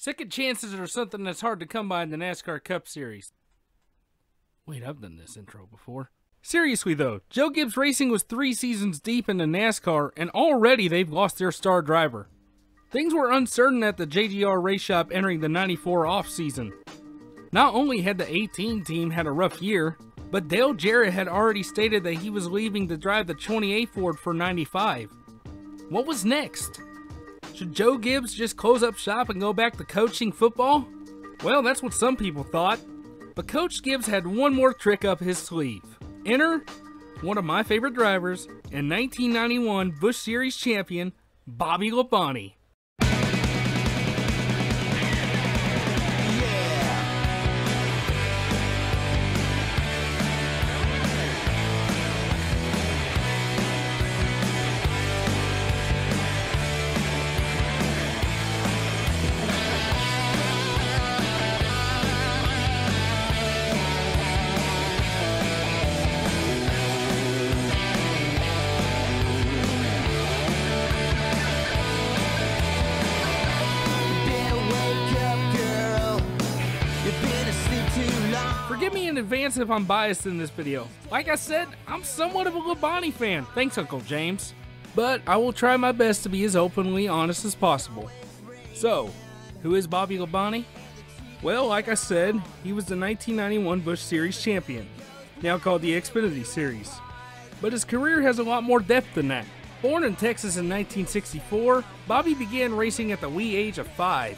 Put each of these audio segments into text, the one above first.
Second chances are something that's hard to come by in the NASCAR Cup Series. Wait, I've done this intro before. Seriously though, Joe Gibbs Racing was 3 seasons deep into NASCAR, and already they've lost their star driver. Things were uncertain at the JGR race shop entering the 94 off-season. Not only had the 18 team had a rough year, but Dale Jarrett had already stated that he was leaving to drive the 28 Ford for 95. What was next? Should Joe Gibbs just close up shop and go back to coaching football? Well, that's what some people thought. But Coach Gibbs had one more trick up his sleeve. Enter one of my favorite drivers and 1991 Busch Series champion, Bobby Labonte. Forgive me in advance if I'm biased in this video. Like I said, I'm somewhat of a Labonte fan. Thanks, Uncle James. But I will try my best to be as openly honest as possible. So, who is Bobby Labonte? Well, like I said, he was the 1991 Busch Series champion, now called the Xfinity Series. But his career has a lot more depth than that. Born in Texas in 1964, Bobby began racing at the wee age of 5.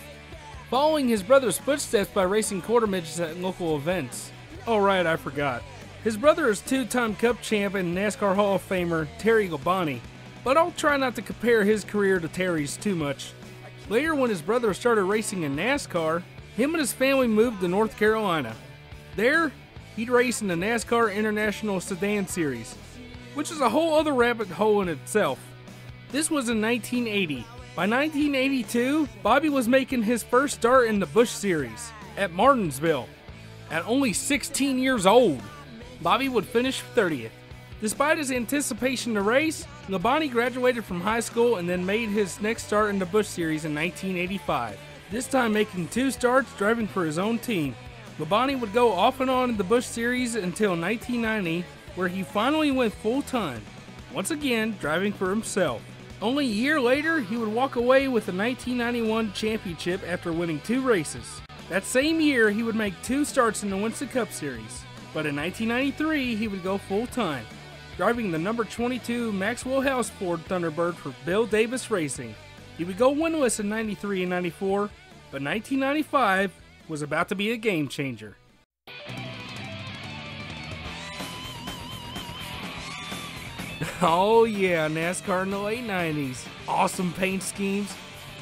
Following his brother's footsteps by racing quarter midgets at local events. Oh right, I forgot. His brother is 2-time Cup champ and NASCAR Hall of Famer Terry Labonte, but I'll try not to compare his career to Terry's too much. Later, when his brother started racing in NASCAR, him and his family moved to North Carolina. There, he'd race in the NASCAR International Sedan Series, which is a whole other rabbit hole in itself. This was in 1980. By 1982, Bobby was making his first start in the Busch Series at Martinsville. At only 16 years old, Bobby would finish 30th. Despite his anticipation to race, Labonte graduated from high school and then made his next start in the Busch Series in 1985. This time making 2 starts driving for his own team. Labonte would go off and on in the Busch Series until 1990, where he finally went full-time, once again driving for himself. Only a year later, he would walk away with the 1991 championship after winning 2 races. That same year, he would make 2 starts in the Winston Cup Series. But in 1993, he would go full-time, driving the number 22 Maxwell House Ford Thunderbird for Bill Davis Racing. He would go winless in 93 and 94, but 1995 was about to be a game changer. Oh yeah, NASCAR in the late 90s. Awesome paint schemes,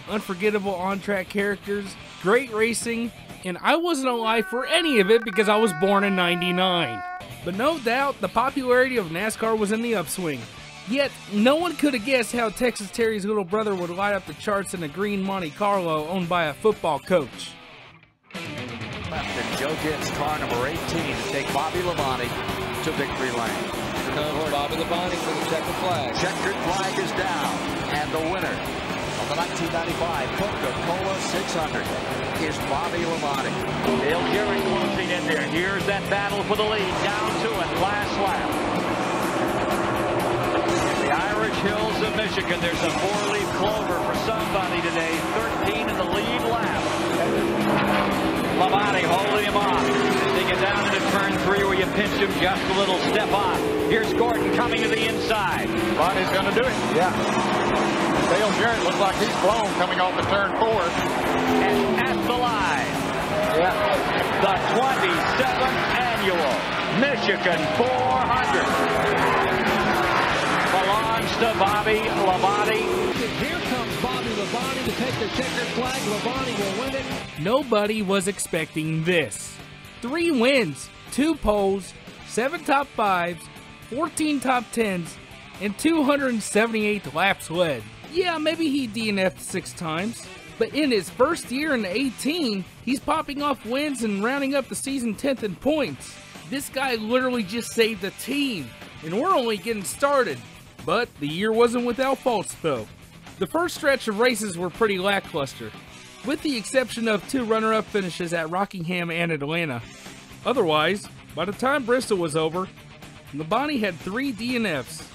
unforgettable on-track characters, great racing, and I wasn't alive for any of it because I was born in 99. But no doubt, the popularity of NASCAR was in the upswing. Yet, no one could have guessed how Texas Terry's little brother would light up the charts in a green Monte Carlo owned by a football coach. Left in Joe Gibbs' car number 18 to take Bobby Labonte to victory lane. Comes Bobby Labonte for the checkered flag. Checkered flag is down, and the winner of the 1995 Coca-Cola 600 is Bobby Labonte. Dale Jarrett closing in there. Here's that battle for the lead. Down to it. Last lap. In the Irish Hills of Michigan, there's a 4-leaf clover for somebody today. 13 in the lead lap. Labonte holding him off. They get down into turn 3 where you pinch him just a little step off. Here's Gordon coming to the inside. Labonte's going to do it. Yeah. Dale Jarrett looks like he's blown coming off the turn 4. And at the line, the 27th annual Michigan 400 belongs to Bobby Labonte. Here comes Bobby Labonte to take the checkered flag. Labonte will win it. Nobody was expecting this. 3 wins, 2 poles, 7 top 5s, 14 top 10s, and 278 laps led. Yeah, maybe he DNF'd 6 times, but in his first year in 18, he's popping off wins and rounding up the season 10th in points. This guy literally just saved the team, and we're only getting started. But the year wasn't without faults though. The first stretch of races were pretty lackluster. with the exception of 2 runner-up finishes at Rockingham and Atlanta. Otherwise, by the time Bristol was over, Labonte had 3 DNFs,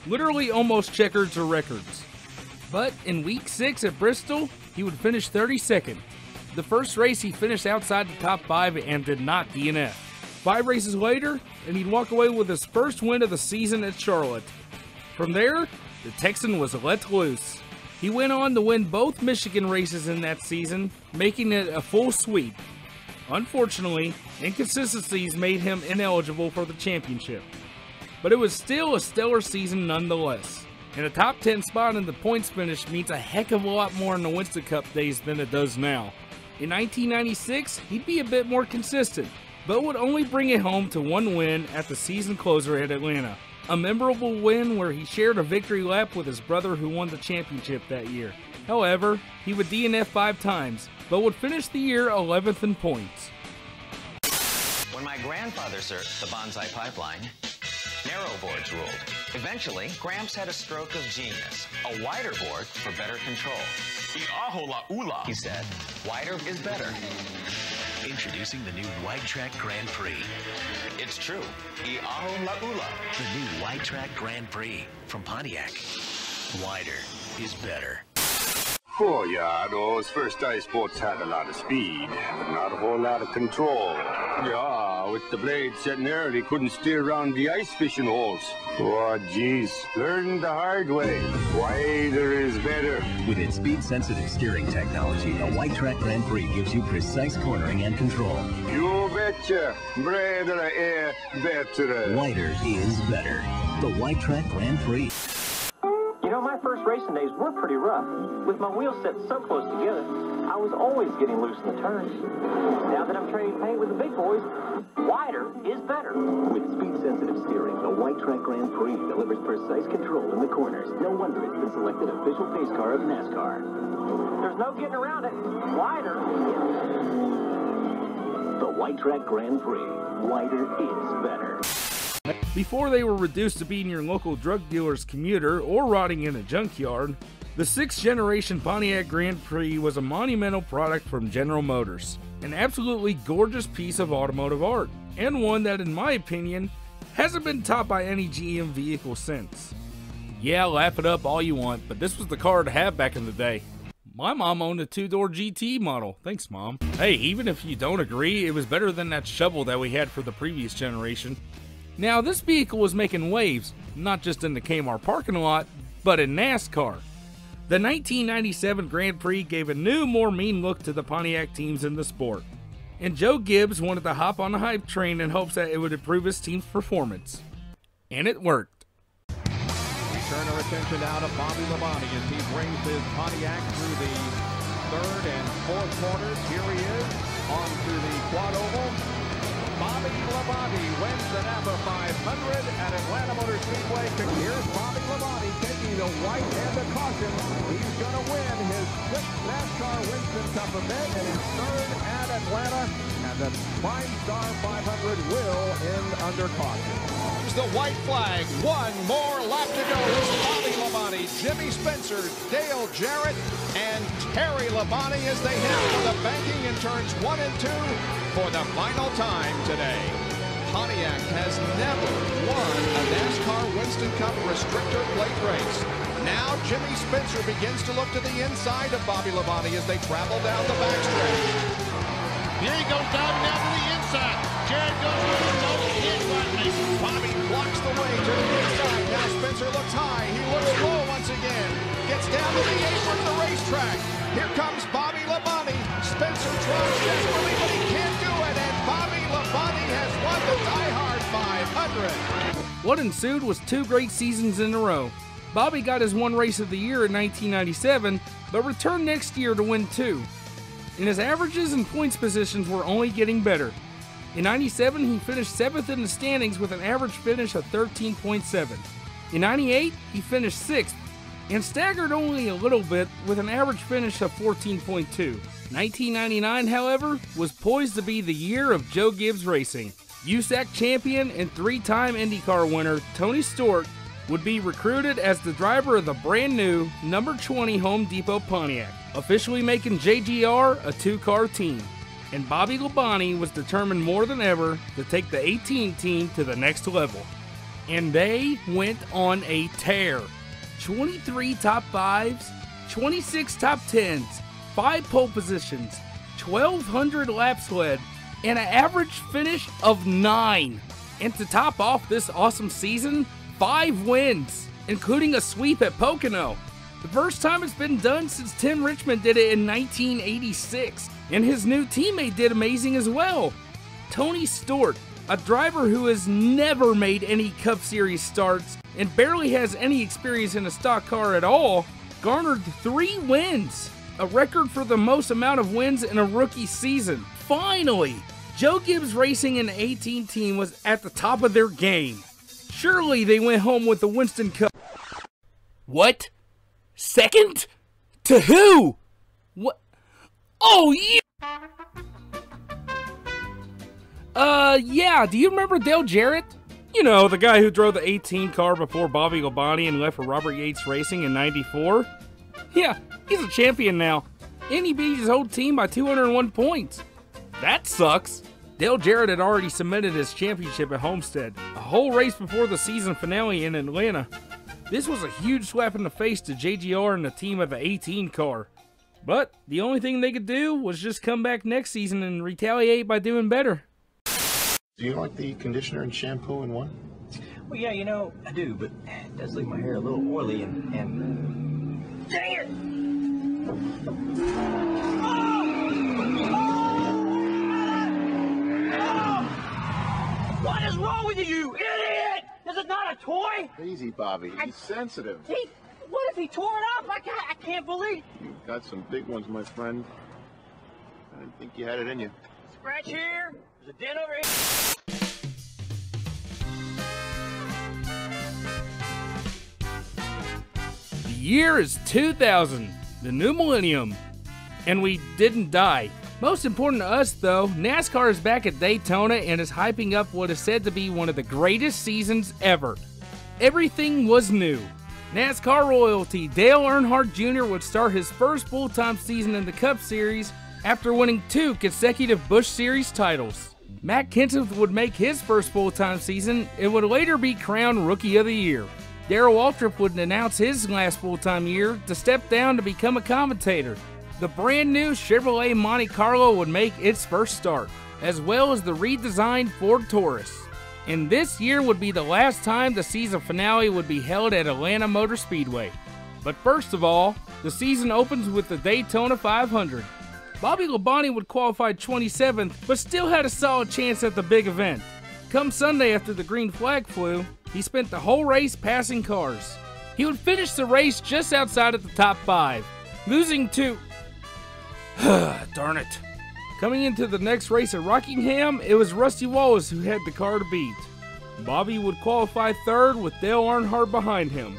literally almost checkers or records. But in week 6 at Bristol, he would finish 32nd. The first race he finished outside the top 5 and did not DNF. 5 races later, and he'd walk away with his first win of the season at Charlotte. From there, the Texan was let loose. He went on to win both Michigan races in that season, making it a full sweep. Unfortunately, inconsistencies made him ineligible for the championship. But it was still a stellar season nonetheless. And a top 10 spot in the points finish means a heck of a lot more in the Winston Cup days than it does now. In 1996, he'd be a bit more consistent, but would only bring it home to 1 win at the season closer at Atlanta. A memorable win where he shared a victory lap with his brother who won the championship that year. However, he would DNF 5 times, but would finish the year 11th in points. When my grandfather served the Bonsai Pipeline, narrow boards ruled. Eventually, Gramps had a stroke of genius. A wider board for better control. He said, wider is better. Introducing the new Wide Track Grand Prix. It's true. Iaho la ula. The new Wide Track Grand Prix from Pontiac. Wider is better. Oh yeah, those first ice boats had a lot of speed, but not a whole lot of control. Yeah, with the blade sitting there, they couldn't steer around the ice fishing holes. Oh, geez, learn the hard way. Wider is better. With its speed-sensitive steering technology, the Wide Track Grand Prix gives you precise cornering and control. You betcha. Better, better. Wider is better. The Wide Track Grand Prix. You know, my first racing days were pretty rough. With my wheels set so close together, I was always getting loose in the turns. Now that I'm trading paint with the big boys, wider is better. With speed-sensitive steering, the Wide Track Grand Prix delivers precise control in the corners. No wonder it's been selected official pace car of NASCAR. There's no getting around it. Wider is better. The Wide Track Grand Prix. Wider is better. Before they were reduced to being your local drug dealer's commuter or rotting in a junkyard, the 6th generation Pontiac Grand Prix was a monumental product from General Motors. An absolutely gorgeous piece of automotive art, and one that in my opinion hasn't been topped by any GM vehicle since. Yeah, laugh it up all you want, but this was the car to have back in the day. My mom owned a 2-door GT model. Thanks, Mom. Hey, even if you don't agree, it was better than that shovel that we had for the previous generation. Now, this vehicle was making waves, not just in the Kmart parking lot, but in NASCAR. The 1997 Grand Prix gave a new, more mean look to the Pontiac teams in the sport, and Joe Gibbs wanted to hop on the hype train in hopes that it would improve his team's performance. And it worked. We turn our attention now to Bobby Labonte as he brings his Pontiac through the 3rd and 4th corners. Here he is, on through the quad oval. Bobby Labonte wins the Napa 500 at Atlanta Motor Speedway. Here's Bobby Labonte taking the white and the caution. He's going to win his 6th NASCAR Winston Cup event and his 3rd at Atlanta. And the Prime Star 500 will end under caution. Here's the white flag. 1 more lap to go. It's Bobby Labonte, Jimmy Spencer, Dale Jarrett, and Terry Labonte as they head for the banking in turns 1 and 2 for the final time today. Pontiac has never won a NASCAR Winston Cup restrictor plate race. Now Jimmy Spencer begins to look to the inside of Bobby Labonte as they travel down the backstretch. Here he goes down to the inside. Jarrett goes with the no hit button. Bobby blocks the way to the inside. Now Spencer looks high. He looks low once again. Gets down to the apron of the racetrack. Here comes Bobby Labonte. Spencer tries desperately, but he can't do it. And Bobby Labonte has won the Die Hard 500. What ensued was 2 great seasons in a row. Bobby got his 1 race of the year in 1997, but returned next year to win 2. And his averages and points positions were only getting better. In 97, he finished 7th in the standings with an average finish of 13.7. In 98, he finished 6th, and staggered only a little bit with an average finish of 14.2. 1999, however, was poised to be the year of Joe Gibbs Racing. USAC champion and 3-time IndyCar winner Tony Stewart would be recruited as the driver of the brand new number 20 Home Depot Pontiac, officially making JGR a two-car team. And Bobby Labonte was determined more than ever to take the 18 team to the next level. And they went on a tear. 23 top 5s, 26 top 10s, 5 pole positions, 1,200 laps led, and an average finish of 9. And to top off this awesome season, 5 wins, including a sweep at Pocono. The first time it's been done since Tim Richmond did it in 1986. And his new teammate did amazing as well. Tony Stewart, a driver who has never made any Cup Series starts and barely has any experience in a stock car at all, garnered 3 wins, a record for the most amount of wins in a rookie season. Finally, Joe Gibbs Racing and the 18 team was at the top of their game. Surely they went home with the Winston Cup. What? Second? To who? What? Oh, yeah! Yeah, do you remember Dale Jarrett? You know, the guy who drove the 18 car before Bobby Labonte and left for Robert Yates Racing in '94? Yeah, he's a champion now, and he beat his whole team by 201 points. That sucks. Dale Jarrett had already cemented his championship at Homestead, a whole race before the season finale in Atlanta. This was a huge slap in the face to JGR and the team of the 18 car. But the only thing they could do was just come back next season and retaliate by doing better. Do you like the conditioner and shampoo in one? Well, yeah, you know, I do, but it does leave my hair a little oily and dang it! What is wrong with you idiot? Is it not a toy? Easy, Bobby. He's sensitive. What if he tore it up? I can't believe. You've got some big ones, my friend. I didn't think you had it in you. Scratch here. There's a dent over here. The year is 2000, the new millennium, and we didn't die. Most important to us, though, NASCAR is back at Daytona and is hyping up what is said to be one of the greatest seasons ever. Everything was new. NASCAR royalty Dale Earnhardt Jr. would start his first full-time season in the Cup Series after winning 2 consecutive Busch Series titles. Matt Kenseth would make his first full-time season and would later be crowned Rookie of the Year. Darrell Waltrip would announce his last full-time year to step down to become a commentator. The brand new Chevrolet Monte Carlo would make its first start, as well as the redesigned Ford Taurus. And this year would be the last time the season finale would be held at Atlanta Motor Speedway. But first of all, the season opens with the Daytona 500. Bobby Labonte would qualify 27th, but still had a solid chance at the big event. Come Sunday after the green flag flew, he spent the whole race passing cars. He would finish the race just outside of the top 5, losing to... darn it. Coming into the next race at Rockingham, it was Rusty Wallace who had the car to beat. Bobby would qualify 3rd with Dale Earnhardt behind him.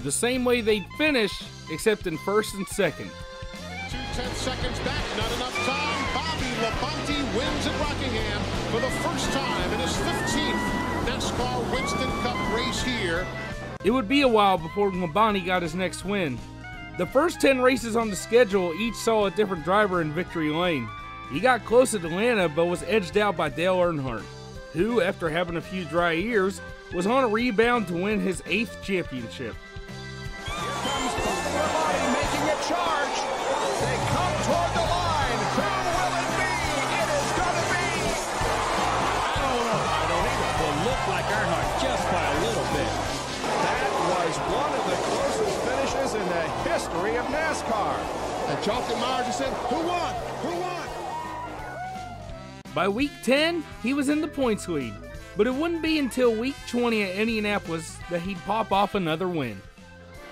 The same way they'd finish, except in 1st and 2nd. 2/10 seconds back, not enough time. Bobby Labonte wins at Rockingham for the first time in his 15th NASCAR Winston Cup race here. It would be a while before Labonte got his next win. The first 10 races on the schedule each saw a different driver in victory lane. He got close at Atlanta but was edged out by Dale Earnhardt, who, after having a few dry years, was on a rebound to win his 8th championship. Here comes Bobby Labonte making a charge. They come toward the line. Who will it be? It is going to be... I don't know. I don't either. Will look like Earnhardt just by a little bit. That was one of the closest finishes in the history of NASCAR. And Chalky Myers said, who won? Who won? By week 10, he was in the points lead, but it wouldn't be until week 20 at Indianapolis that he'd pop off another win.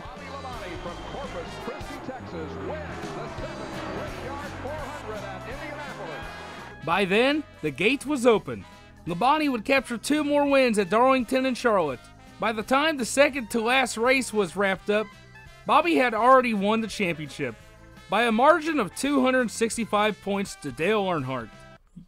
Bobby Labonte from Corpus Christi, Texas, wins the 7th Brickyard 400 at Indianapolis. By then, the gate was open. Labonte would capture 2 more wins at Darlington and Charlotte. By the time the second to last race was wrapped up, Bobby had already won the championship by a margin of 265 points to Dale Earnhardt.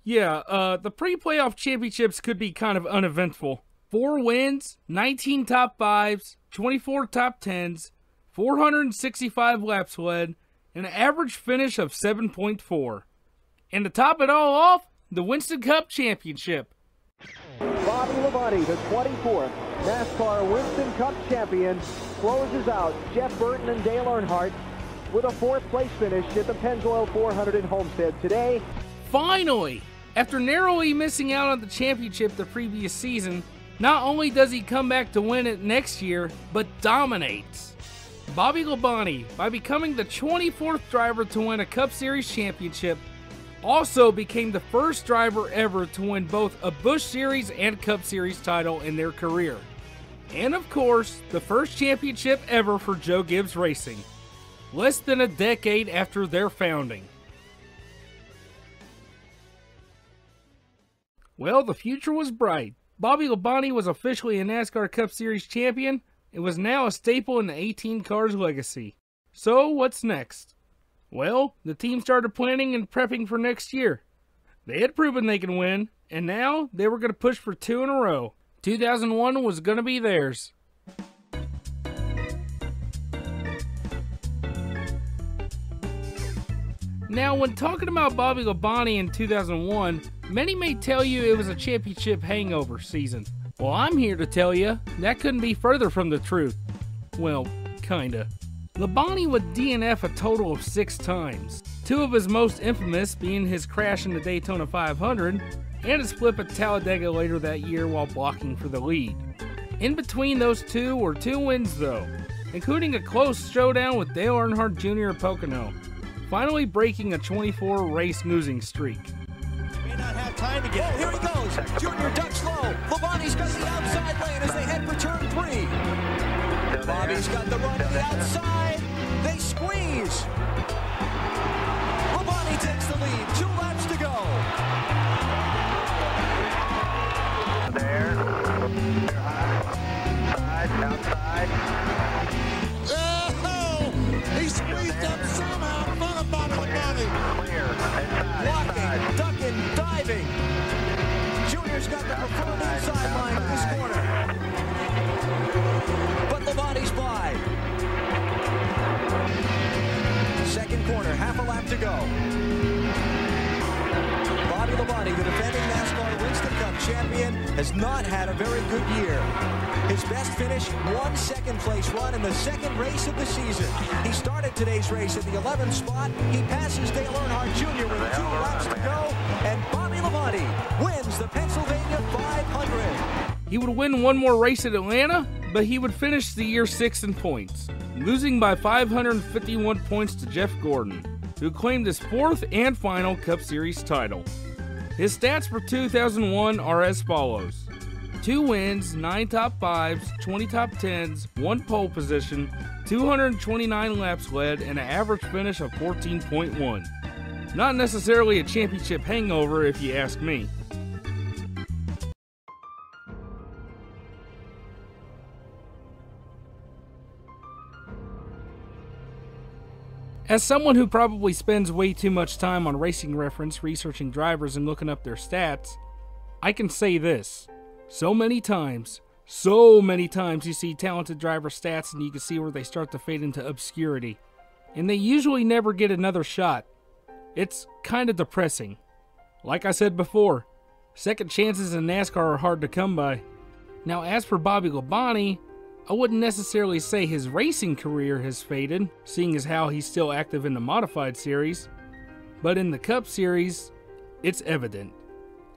Yeah, the pre-playoff championships could be kind of uneventful. 4 wins, 19 top 5s, 24 top 10s, 465 laps led, and an average finish of 7.4. And to top it all off, the Winston Cup Championship. Bobby Labonte, the 24th NASCAR Winston Cup champion, closes out Jeff Burton and Dale Earnhardt with a 4th place finish at the Pennzoil 400 in Homestead today. Finally! After narrowly missing out on the championship the previous season, not only does he come back to win it next year, but dominates. Bobby Labonte, by becoming the 24th driver to win a Cup Series championship, also became the first driver ever to win both a Busch Series and Cup Series title in their career. And of course, the first championship ever for Joe Gibbs Racing, less than a decade after their founding. Well, the future was bright. Bobby Labonte was officially a NASCAR Cup Series champion and was now a staple in the 18 Cars legacy. So, what's next? Well, the team started planning and prepping for next year. They had proven they could win, and now they were going to push for 2 in a row. 2001 was going to be theirs. Now, when talking about Bobby Labonte in 2001, many may tell you it was a championship hangover season. Well, I'm here to tell you that couldn't be further from the truth. Well, kinda. Labonte would DNF a total of 6 times, 2 of his most infamous being his crash in the Daytona 500 and his flip at Talladega later that year while blocking for the lead. In between those 2 were 2 wins though, including a close showdown with Dale Earnhardt Jr. at Pocono, finally breaking a 24 race losing streak. May not have time to get. Oh, here he goes. Junior ducks low. Labonte's got the outside lane as they head for turn 3. Bobby's got the run to the outside. They squeeze. Labonte takes the lead. 2 laps to go. There. They're high. Side, outside. Oh! He squeezed up somehow in front of Bobby Labonte. Clear. Blocking, ducking, diving. Junior's got the preferred inside line in this corner. But Labonte's by. Second corner, half a lap to go. Bobby Labonte, the defending NASCAR Winston Cup champion, has not had a very good year. His best finish, 1 second-place run in the 2nd race of the season. He started today's race at the 11th spot. He passes Dale Earnhardt Jr. with 2 laps to go, and Bobby Labonte wins the Pennsylvania 500. He would win 1 more race at Atlanta, but he would finish the year 6th in points, losing by 551 points to Jeff Gordon, who claimed his 4th and final Cup Series title. His stats for 2001 are as follows: 2 wins, 9 top 5s, 20 top 10s, 1 pole position, 229 laps led, and an average finish of 14.1. Not necessarily a championship hangover if you ask me. As someone who probably spends way too much time on Racing Reference researching drivers and looking up their stats, I can say this. So many times you see talented driver stats and you can see where they start to fade into obscurity. And they usually never get another shot. It's kind of depressing. Like I said before, second chances in NASCAR are hard to come by. Now as for Bobby Labonte, I wouldn't necessarily say his racing career has faded, seeing as how he's still active in the Modified Series, but in the Cup Series, it's evident.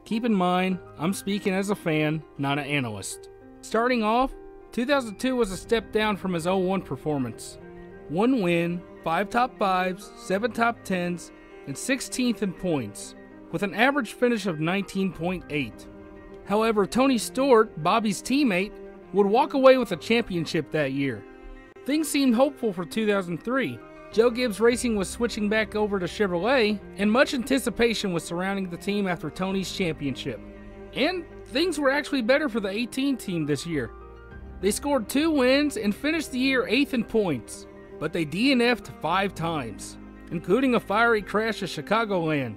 Keep in mind, I'm speaking as a fan, not an analyst. Starting off, 2002 was a step down from his 01 performance. 1 win, 5 top 5s, 7 top 10s, and 16th in points, with an average finish of 19.8. However, Tony Stewart, Bobby's teammate, would walk away with a championship that year. Things seemed hopeful for 2003. Joe Gibbs Racing was switching back over to Chevrolet, and much anticipation was surrounding the team after Tony's championship. And things were actually better for the 18 team this year. They scored 2 wins and finished the year 8th in points, but they DNF'd 5 times, including a fiery crash at Chicagoland.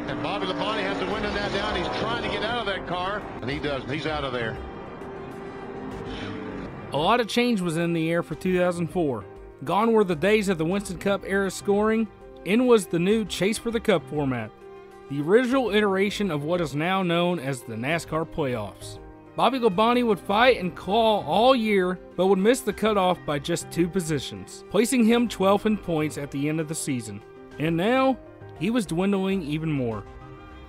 And Bobby Labonte has the window now down. He's trying to get out of that car, and he doesn't. He's out of there. A lot of change was in the air for 2004. Gone were the days of the Winston Cup era scoring. In was the new Chase for the Cup format, the original iteration of what is now known as the NASCAR playoffs. Bobby Labonte would fight and claw all year, but would miss the cutoff by just 2 positions, placing him 12th in points at the end of the season. And now, he was dwindling even more.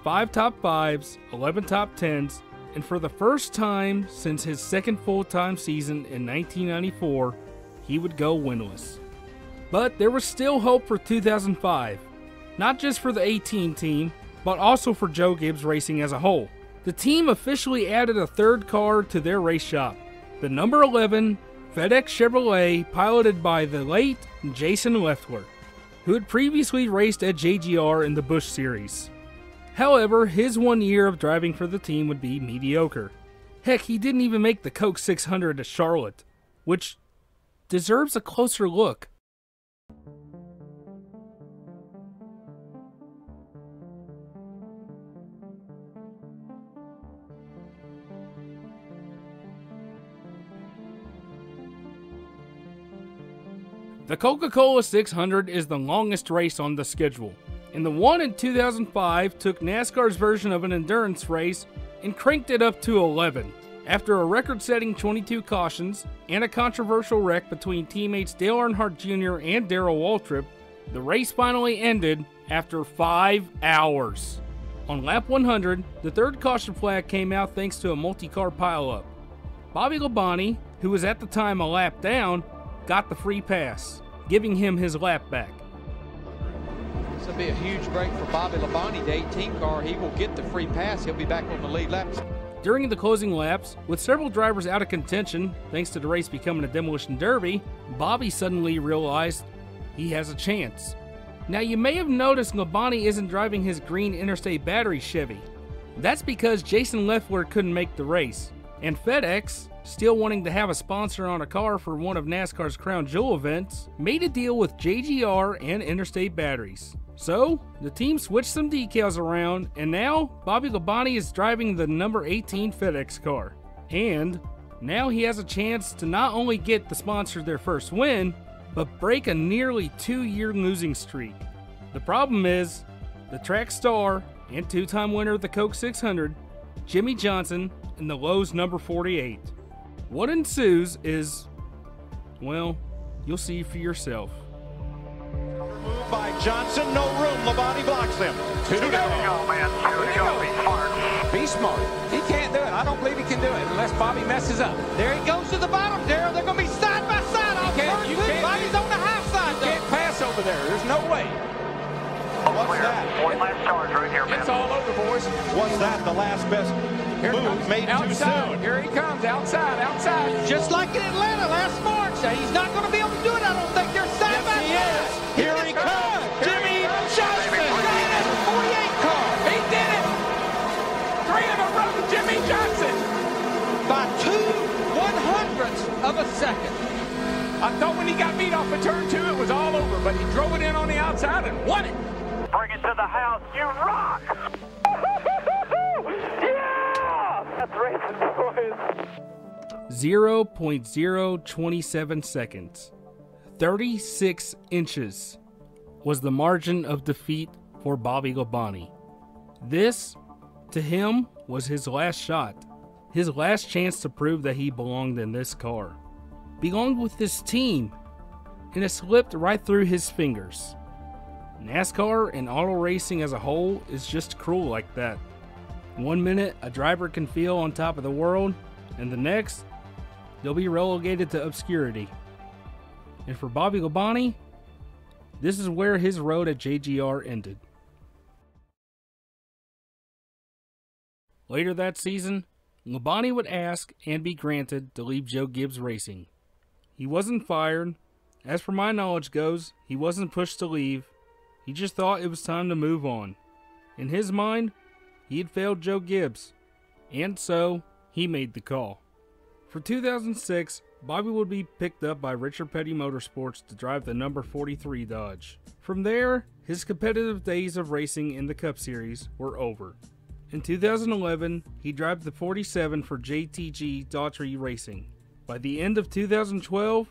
5 top 5s, 11 top 10s, and for the first time since his second full-time season in 1994, he would go winless. But there was still hope for 2005, not just for the 18 team, but also for Joe Gibbs Racing as a whole. The team officially added a 3rd car to their race shop, the number 11 FedEx Chevrolet, piloted by the late Jason Leffler, who had previously raced at JGR in the Busch Series. However, his 1 year of driving for the team would be mediocre. Heck, he didn't even make the Coke 600 at Charlotte, which deserves a closer look. The Coca-Cola 600 is the longest race on the schedule, and the one in 2005 took NASCAR's version of an endurance race and cranked it up to 11. After a record-setting 22 cautions and a controversial wreck between teammates Dale Earnhardt Jr. and Darrell Waltrip, the race finally ended after 5 hours. On lap 100, the 3rd caution flag came out thanks to a multi-car pileup. Bobby Labonte, who was at the time a lap down, got the free pass, giving him his lap back. This will be a huge break for Bobby Labonte. The 18 car, he will get the free pass. He'll be back on the lead laps. During the closing laps, with several drivers out of contention thanks to the race becoming a demolition derby, Bobby suddenly realized he has a chance. Now you may have noticed Labonte isn't driving his green Interstate Battery Chevy. That's because Jason Leffler couldn't make the race, and FedEx, still wanting to have a sponsor on a car for one of NASCAR's Crown Jewel events, made a deal with JGR and Interstate Batteries. So, the team switched some decals around, and now Bobby Labonte is driving the number 18 FedEx car. And now he has a chance to not only get the sponsor their first win, but break a nearly 2-year losing streak. The problem is, the track star and 2-time winner of the Coke 600, Jimmy Johnson, in the Lowe's number 48. What ensues is, well, you'll see for yourself. Removed by Johnson, no room. Labonte blocks him. 2 to go. Man. 2 to go. Be smart. Be smart. He can't do it. I don't believe he can do it unless Bobby messes up. There he goes to the bottom, Darrell. They're going to be side by side off turn 2. Bobby's on the half side, though. You can't pass over there. There's no way. What's that? 1 last charge right here, man. It's all over, boys. Was that the last best move made too soon? Here he comes, outside. Just like in Atlanta last March. He's not going to be able to do it, I don't think. They're side by side. Here he comes. Jimmy Johnson. Right at the 48 car. He did it. 3 in a row, Jimmy Johnson. By 2/100ths of a second. I thought when he got beat off of turn 2, it was all over, but he drove it in on the outside and won it. Bring it to the house. You rock. Yeah! That's racing, boys. 0.027 seconds. 36 inches was the margin of defeat for Bobby Labonte. This, to him, was his last shot. His last chance to prove that he belonged in this car. Belonged with this team. And it slipped right through his fingers. NASCAR and auto racing as a whole is just cruel like that. 1 minute a driver can feel on top of the world, and the next, they'll be relegated to obscurity. And for Bobby Labonte, this is where his road at JGR ended. Later that season, Labonte would ask and be granted to leave Joe Gibbs Racing. He wasn't fired. As for my knowledge goes, he wasn't pushed to leave. He just thought it was time to move on. In his mind, he had failed Joe Gibbs, and so he made the call. For 2006, Bobby would be picked up by Richard Petty Motorsports to drive the number 43 Dodge. From there, his competitive days of racing in the Cup Series were over. In 2011, he drove the 47 for JTG Daughtry Racing. By the end of 2012,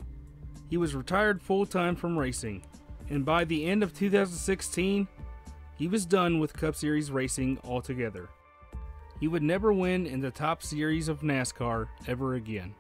he was retired full-time from racing, and by the end of 2016, he was done with Cup Series racing altogether. He would never win in the top series of NASCAR ever again.